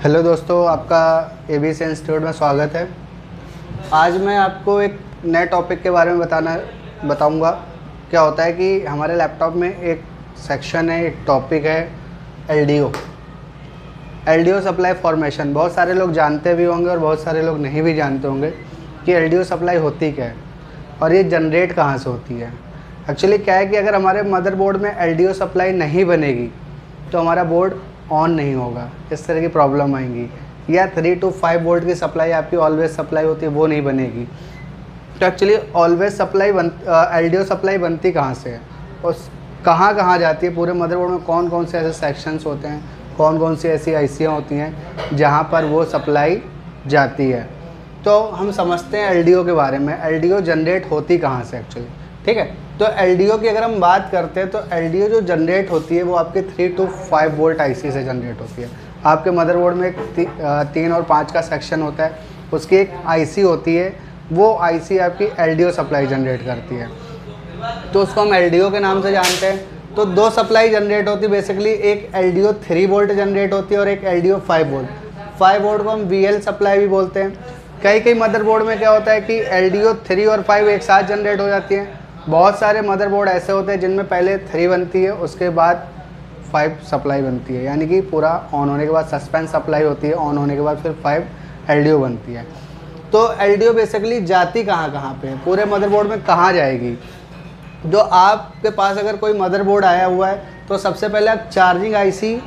Hello दोस्तों, आपका ABC institute में स्वागत है। आज मैं आपको एक नए टॉपिक के बारे में बताऊंगा। क्या होता है कि हमारे लैपटॉप में एक सेक्शन है, एक टॉपिक है एलडीओ सप्लाई फॉर्मेशन। बहुत सारे लोग जानते भी होंगे और बहुत सारे लोग नहीं भी जानते होंगे कि एलडीओ सप्लाई होती क्या है और ये जनरेट कहाँ से होती है। एक्चुअली क्या है कि अगर हमारे मदरबोर्ड में एलडीओ सप्लाई नहीं बनेगी तो हमारा बोर्ड ऑन नहीं होगा, इस तरह की प्रॉब्लम आएंगी। या 3 to 5 वोल्ट की सप्लाई आपकी ऑलवेज सप्लाई होती है, वो नहीं बनेगी। तो actually always supply LDO supply बनती कहाँ से है और कहाँ जाती है, पूरे मदरबोर्ड में कौन कौन से ऐसे सेक्शंस होते हैं, कौन कौन सी ऐसी आईसियाँ होती हैं जहाँ पर वो सप्लाई जाती है। तो हम समझते हैं एलडीओ के बारे में। एलडीओ जनरेट होती कहाँ से एक्चुअली, ठीक है। तो एलडीओ की अगर हम बात करते हैं तो एलडीओ जो जनरेट होती है वो आपके 3 to 5 वोल्ट आईसी से जनरेट होती है। आपके मदरबोर्ड में एक 3 और 5 का सेक्शन होता है, उसकी एक आईसी होती है, वो आईसी आपकी एलडीओ सप्लाई जनरेट करती है, तो उसको हम एलडीओ के नाम से जानते हैं। तो दो सप्लाई जनरेट होती है बेसिकली, एक एलडीओ 3 वोल्ट जनरेट होती है और एक एलडीओ 5 वोल्ट। 5 वोल्ट को हम वीएल सप्लाई भी बोलते हैं। कई मदरबोर्ड में क्या होता है कि एलडीओ 3 और 5 एक साथ जनरेट हो जाती हैं। बहुत सारे मदरबोर्ड ऐसे होते हैं जिनमें पहले 3 बनती है, उसके बाद 5 सप्लाई बनती है, यानी कि पूरा ऑन होने के बाद सस्पेंस सप्लाई होती है, ऑन होने के बाद फिर 5 एलडीओ बनती है। तो एलडीओ बेसिकली जाती कहाँ पे है, पूरे मदरबोर्ड में कहाँ जाएगी। जो आपके पास अगर कोई मदरबोर्ड आया हुआ है तो सबसे पहले आप चार्जिंग आईसी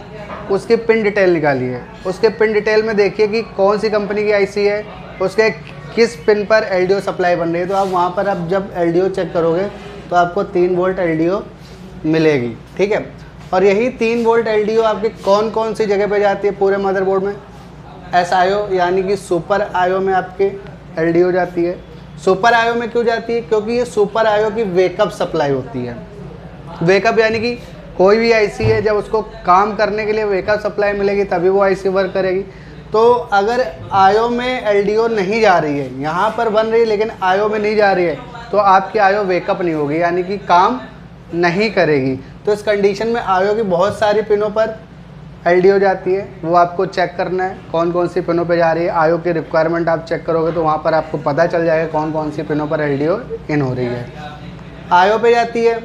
उसकी पिन डिटेल निकालिए। उसके पिन डिटेल में देखिए कि कौन सी कंपनी की आईसी है, उसके किस पिन पर एलडीओ सप्लाई बन रही है। तो आप वहाँ पर आप जब एलडीओ चेक करोगे तो आपको 3 वोल्ट एलडीओ मिलेगी, ठीक है। और यही 3 वोल्ट एलडीओ आपकी कौन सी जगह पे जाती है पूरे मदरबोर्ड में, एसआईओ यानी कि सुपर आईओ में आपके एलडीओ जाती है। सुपर आईओ में क्यों जाती है, क्योंकि ये सुपर आईओ की वेकअप सप्लाई होती है। वेकअप यानी कि कोई भी आईसी है, जब उसको काम करने के लिए वेकअप सप्लाई मिलेगी तभी वो आईसी वर्क करेगी। तो अगर आईओ में एलडीओ नहीं जा रही है, यहाँ पर बन रही है लेकिन आईओ में नहीं जा रही है, तो आपकी आईओ वेकअप नहीं होगी, यानी कि काम नहीं करेगी। तो इस कंडीशन में आईओ की बहुत सारी पिनों पर एलडीओ जाती है, वो आपको चेक करना है कौन कौन सी पिनों पे जा रही है। आईओ की रिक्वायरमेंट आप चेक करोगे तो वहाँ पर आपको पता चल जाएगा कौन कौन सी पिनों पर एलडीओ इन हो रही है। आईओ पे जाती है,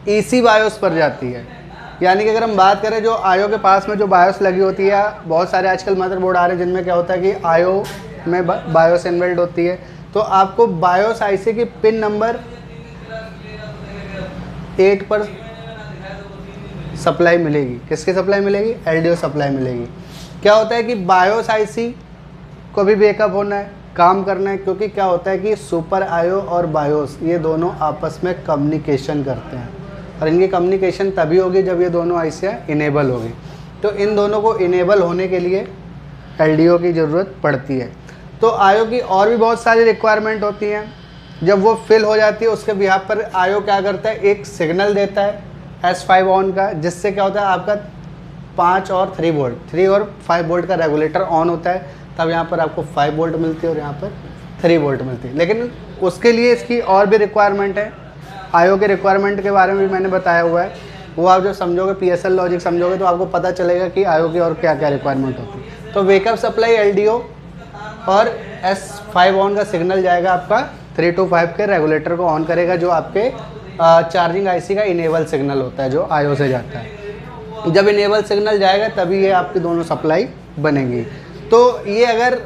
ईसी बायोस पर जाती है, यानी कि अगर हम बात करें जो आईओ के पास में जो बायोस लगी होती है, बहुत सारे आजकल मदरबोर्ड आ रहे हैं जिनमें क्या होता है कि आईओ में बायोस इनबिल्ट होती है। तो आपको बायोस आईसी की पिन नंबर 8 पर सप्लाई मिलेगी। किसकी सप्लाई मिलेगी, एलडीओ सप्लाई मिलेगी। क्या होता है कि बायोस आईसी को भी बैकअप होना है, काम करना है, क्योंकि क्या होता है कि सुपर आईओ और बायोस ये दोनों आपस में कम्युनिकेशन करते हैं और इनकी कम्युनिकेशन तभी होगी जब ये दोनों आईसियाँ इनेबल होगी। तो इन दोनों को इनेबल होने के लिए एलडीओ की ज़रूरत पड़ती है। तो आईओ की और भी बहुत सारी रिक्वायरमेंट होती हैं। जब वो फिल हो जाती है उसके बिहाफ पर आईओ क्या करता है, एक सिग्नल देता है S5 ऑन का, जिससे क्या होता है आपका 5 और 3 वोल्ट 3 और 5 वोल्ट का रेगुलेटर ऑन होता है, तब यहाँ पर आपको 5 वोल्ट मिलती है और यहाँ पर 3 वोल्ट मिलती है। लेकिन उसके लिए इसकी और भी रिक्वायरमेंट है। आईओ के रिक्वायरमेंट के बारे में भी मैंने बताया हुआ है, वो आप जब समझोगे, पीएसएल लॉजिक समझोगे तो आपको पता चलेगा कि आईओ की और क्या क्या रिक्वायरमेंट होती है। तो वेकअप सप्लाई एलडीओ और S5 ऑन का सिग्नल जाएगा आपका 3 to 5 के रेगुलेटर को ऑन करेगा, जो आपके चार्जिंग आईसी का इनेबल सिग्नल होता है जो आईओ से जाता है। जब इनेबल सिग्नल जाएगा तभी ये आपकी दोनों सप्लाई बनेगी। तो ये अगर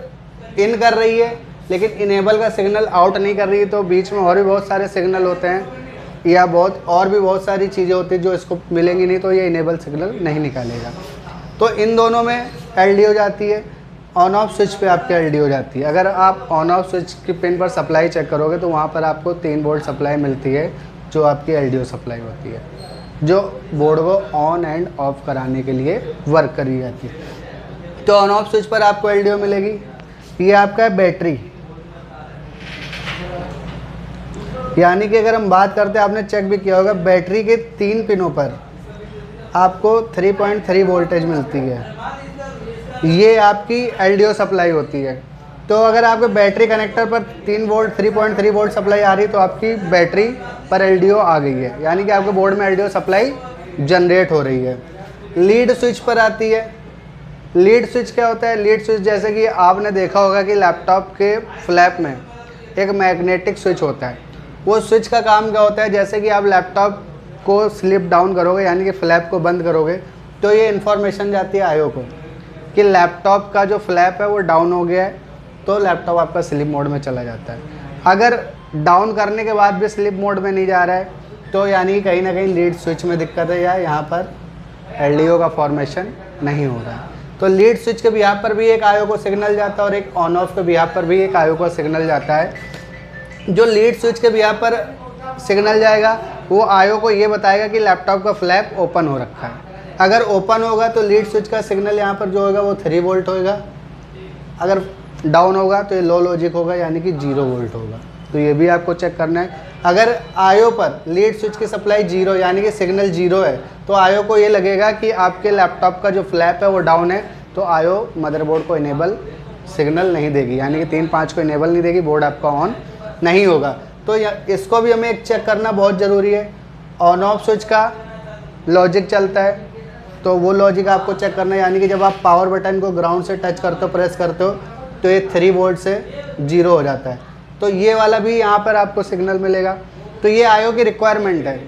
इन कर रही है लेकिन इनेबल का सिग्नल आउट नहीं कर रही है तो बीच में और भी बहुत सारे सिग्नल होते हैं या और भी बहुत सारी चीज़ें होती हैं जो इसको मिलेंगी नहीं, तो ये इनेबल सिग्नल नहीं निकालेगा। तो इन दोनों में एलडीओ जाती है। ऑन ऑफ स्विच पे आपके एलडीओ जाती है। अगर आप ऑन ऑफ स्विच की पिन पर सप्लाई चेक करोगे तो वहाँ पर आपको 3 वोल्ट सप्लाई मिलती है, जो आपकी एलडीओ सप्लाई होती है, जो बोर्ड को ऑन एंड ऑफ कराने के लिए वर्क करी जाती है। तो ऑन ऑफ स्विच पर आपको एलडीओ मिलेगी। ये आपका है बैटरी, यानी कि अगर हम बात करते हैं, आपने चेक भी किया होगा, बैटरी के 3 पिनों पर आपको 3.3 वोल्टेज मिलती है। ये आपकी एलडीओ सप्लाई होती है। तो अगर आपके बैटरी कनेक्टर पर 3 वोल्ट 3.3 वोल्ट सप्लाई आ रही है तो आपकी बैटरी पर एलडीओ आ गई है, यानी कि आपके बोर्ड में एलडीओ सप्लाई जनरेट हो रही है। लीड स्विच पर आती है, लीड स्विच क्या होता है? लीड स्विच जैसे कि आपने देखा होगा कि लैपटॉप के फ्लैप में एक मैग्नेटिक स्विच होता है। वो स्विच का काम क्या होता है? जैसे कि आप लैपटॉप को स्लिप डाउन करोगे यानी कि फ्लैप को बंद करोगे तो ये इन्फॉर्मेशन जाती है आईओ को कि लैपटॉप का जो फ्लैप है वो डाउन हो गया है, तो लैपटॉप आपका स्लिप मोड में चला जाता है। अगर डाउन करने के बाद भी स्लिप मोड में नहीं जा रहा है तो यानी कि कहीं ना कहीं लीड स्विच में दिक्कत है या यहाँ पर एलडीओ का फॉर्मेशन नहीं हो रहा है। तो लीड स्विच के बिहाफ पर भी एक आईओ को सिग्नल जाता है और एक ऑन ऑफ के बिहाफ पर भी एक आईओ को सिग्नल जाता है। जो लीड स्विच के बिहाफ पर सिग्नल जाएगा वो आईओ को ये बताएगा कि लैपटॉप का फ्लैप ओपन हो रखा है। अगर ओपन होगा तो लीड स्विच का सिग्नल यहाँ पर जो होगा वो 3 वोल्ट होगा। अगर डाउन होगा तो ये लो लॉजिक होगा यानी कि 0 वोल्ट होगा। तो ये भी आपको चेक करना है। अगर आईओ पर लीड स्विच की सप्लाई 0 यानी कि सिग्नल 0 है तो आईओ को ये लगेगा कि आपके लैपटॉप का जो फ्लैप है वो डाउन है, तो आईओ मदरबोर्ड को इनेबल सिग्नल नहीं देगी यानी कि 3-5 को इनेबल नहीं देगी, बोर्ड आपका ऑन नहीं होगा। तो इसको भी हमें एक चेक करना बहुत ज़रूरी है। ऑन ऑफ स्विच का लॉजिक चलता है तो वो लॉजिक आपको चेक करना है यानी कि जब आप पावर बटन को ग्राउंड से टच करते हो, प्रेस करते हो तो ये 3 वोल्ट से 0 हो जाता है। तो ये वाला भी यहाँ पर आपको सिग्नल मिलेगा। तो ये आईओ की रिक्वायरमेंट है,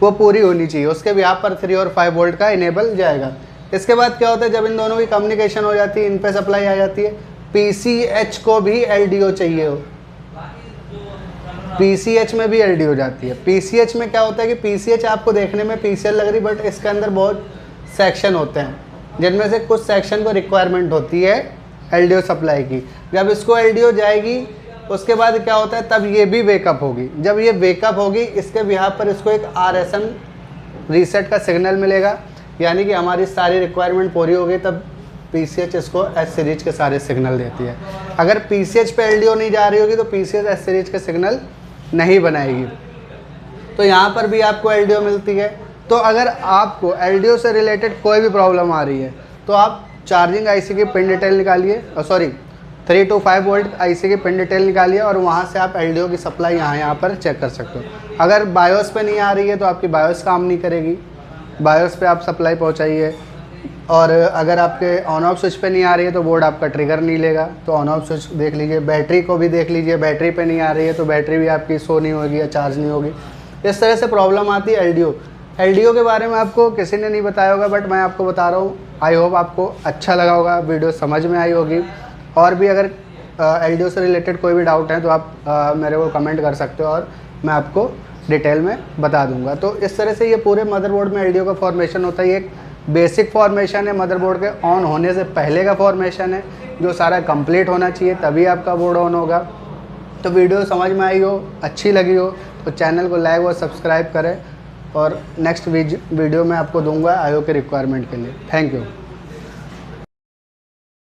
वो पूरी होनी चाहिए। उसके भी यहाँ पर 3 और 5 वोल्ट का इनेबल जाएगा। इसके बाद क्या होता है, जब इन दोनों की कम्युनिकेशन हो जाती है, इन पे सप्लाई आ जाती है, पीसीएच को भी एलडीओ चाहिए हो, पीसीएच में भी एलडी हो जाती है। पीसीएच में क्या होता है कि पीसीएच आपको देखने में पीसीएल लग रही, बट इसके अंदर बहुत सेक्शन होते हैं जिनमें से कुछ सेक्शन को रिक्वायरमेंट होती है एलडीओ सप्लाई की। जब इसको एलडीओ जाएगी उसके बाद क्या होता है, तब ये भी वेकअप होगी। जब ये वेकअप होगी इसके बिहाफ पर इसको एक आरएसएम रीसेट का सिग्नल मिलेगा यानी कि हमारी सारी रिक्वायरमेंट पूरी हो गई। तब पीसीएच इसको एस सीरीज के सारे सिग्नल देती है। अगर पीसीएच पे एलडीओ नहीं जा रही होगी तो पीसीएच एस सीरीज के सिग्नल नहीं बनाएगी। तो यहाँ पर भी आपको एलडीओ मिलती है। तो अगर आपको एलडीओ से रिलेटेड कोई भी प्रॉब्लम आ रही है तो आप चार्जिंग आईसी की पिन डिटेल निकालिए, 3 to 5 वोल्ट आईसी की पिन डिटेल निकालिए और वहाँ से आप एलडीओ की सप्लाई यहाँ पर चेक कर सकते हो। अगर बायोस पे नहीं आ रही है तो आपकी बायोस काम नहीं करेगी, बायोस पे आप सप्लाई पहुँचाइए। और अगर आपके ऑन ऑफ स्विच पे नहीं आ रही है तो बोर्ड आपका ट्रिगर नहीं लेगा, तो ऑन ऑफ स्विच देख लीजिए। बैटरी को भी देख लीजिए, बैटरी पे नहीं आ रही है तो बैटरी भी आपकी शो नहीं होगी या चार्ज नहीं होगी। इस तरह से प्रॉब्लम आती है एलडीओ के बारे में आपको किसी ने नहीं बताया होगा, बट मैं आपको बता रहा हूँ। आई होप आपको अच्छा लगा होगा, वीडियो समझ में आई होगी। और भी अगर एलडीओ से रिलेटेड कोई भी डाउट है तो आप मेरे को कमेंट कर सकते हो और मैं आपको डिटेल में बता दूंगा। तो इस तरह से ये पूरे मदरबोर्ड में एलडीओ का फॉर्मेशन होता है। ये एक बेसिक फॉर्मेशन है, मदरबोर्ड के ऑन होने से पहले का फॉर्मेशन है जो सारा कंप्लीट होना चाहिए, तभी आपका बोर्ड ऑन होगा। तो वीडियो समझ में आई हो, अच्छी लगी हो तो चैनल को लाइक और सब्सक्राइब करें और नेक्स्ट वीडियो में आपको दूंगा आईओ के रिक्वायरमेंट के लिए। Thank you.